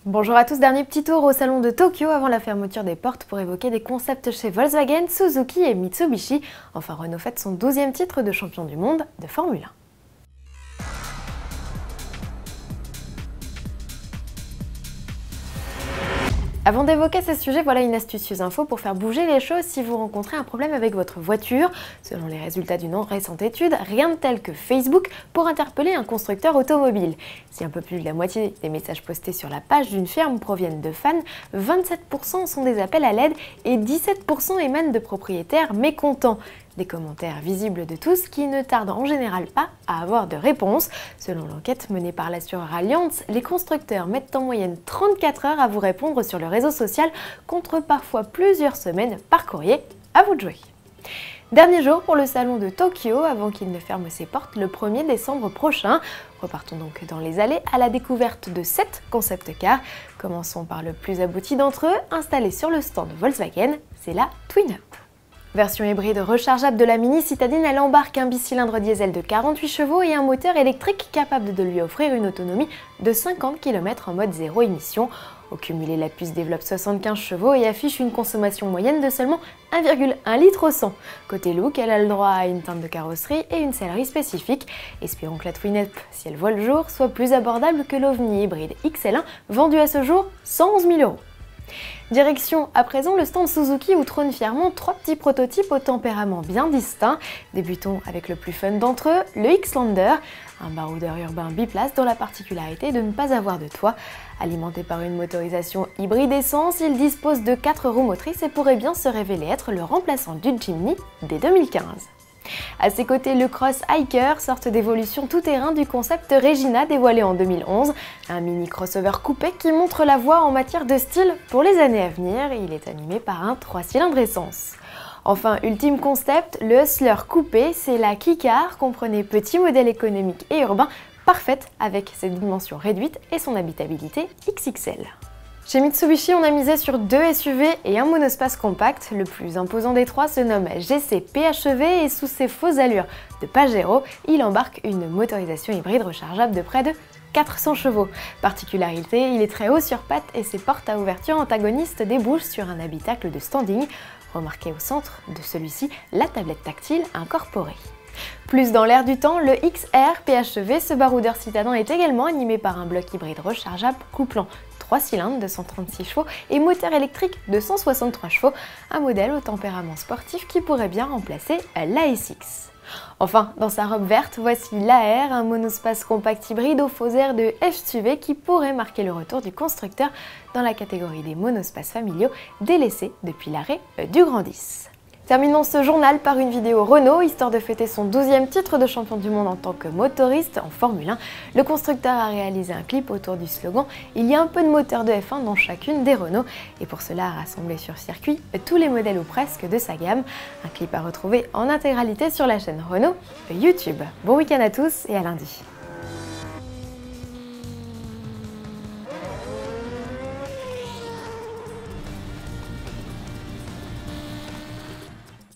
Bonjour à tous, dernier petit tour au salon de Tokyo avant la fermeture des portes pour évoquer des concepts chez Volkswagen, Suzuki et Mitsubishi. Enfin, Renault fête son 12e titre de champion du monde de Formule 1. Avant d'évoquer ces sujets, voilà une astucieuse info pour faire bouger les choses si vous rencontrez un problème avec votre voiture. Selon les résultats d'une récente étude, rien de tel que Facebook pour interpeller un constructeur automobile. Si un peu plus de la moitié des messages postés sur la page d'une firme proviennent de fans, 27% sont des appels à l'aide et 17% émanent de propriétaires mécontents. Des commentaires visibles de tous qui ne tardent en général pas à avoir de réponse. Selon l'enquête menée par l'assureur Allianz, les constructeurs mettent en moyenne 34 heures à vous répondre sur le réseau social contre parfois plusieurs semaines par courrier. À vous de jouer. Dernier jour pour le salon de Tokyo avant qu'il ne ferme ses portes le 1er décembre prochain. Repartons donc dans les allées à la découverte de 7 concept cars. Commençons par le plus abouti d'entre eux, installé sur le stand Volkswagen, c'est la Twin Up. Version hybride rechargeable de la Mini citadine, elle embarque un bicylindre diesel de 48 chevaux et un moteur électrique capable de lui offrir une autonomie de 50 km en mode zéro émission. Au cumulé, la puce développe 75 chevaux et affiche une consommation moyenne de seulement 1,1 litre au 100. Côté look, elle a le droit à une teinte de carrosserie et une sellerie spécifique. Espérons que la Twin Up, si elle voit le jour, soit plus abordable que l'OVNI hybride XL1 vendu à ce jour 111 000 €. Direction à présent le stand Suzuki où trônent fièrement 3 petits prototypes au tempérament bien distinct. Débutons avec le plus fun d'entre eux, le X-Lander, un baroudeur urbain biplace dont la particularité est de ne pas avoir de toit. Alimenté par une motorisation hybride essence, il dispose de 4 roues motrices et pourrait bien se révéler être le remplaçant du Jimny dès 2015. À ses côtés, le Cross Hiker, sorte d'évolution tout-terrain du concept Regina dévoilé en 2011, un mini crossover coupé qui montre la voie en matière de style pour les années à venir. Il est animé par un 3 cylindres essence. Enfin, ultime concept, le Hustler coupé, c'est la Keycar, comprenez petit modèle économique et urbain, parfaite avec ses dimensions réduites et son habitabilité XXL. Chez Mitsubishi, on a misé sur 2 SUV et un monospace compact. Le plus imposant des 3 se nomme GC PHEV et sous ses fausses allures de Pajero, il embarque une motorisation hybride rechargeable de près de 400 chevaux. Particularité, il est très haut sur pattes et ses portes à ouverture antagonistes débouchent sur un habitacle de standing. Remarquez au centre de celui-ci la tablette tactile incorporée. Plus dans l'air du temps, le XR PHEV, ce baroudeur citadin est également animé par un bloc hybride rechargeable couplant 3 cylindres de 136 chevaux et moteur électrique de 163 chevaux, un modèle au tempérament sportif qui pourrait bien remplacer l'ASX. Enfin, dans sa robe verte, voici l'AR, un monospace compact hybride au faux air de SUV qui pourrait marquer le retour du constructeur dans la catégorie des monospaces familiaux délaissés depuis l'arrêt du Grand 10. Terminons ce journal par une vidéo Renault, histoire de fêter son 12e titre de champion du monde en tant que motoriste en Formule 1. Le constructeur a réalisé un clip autour du slogan « Il y a un peu de moteur de F1 dans chacune des Renault » et pour cela a rassemblé sur circuit tous les modèles ou presque de sa gamme. Un clip à retrouver en intégralité sur la chaîne Renault YouTube. Bon week-end à tous et à lundi.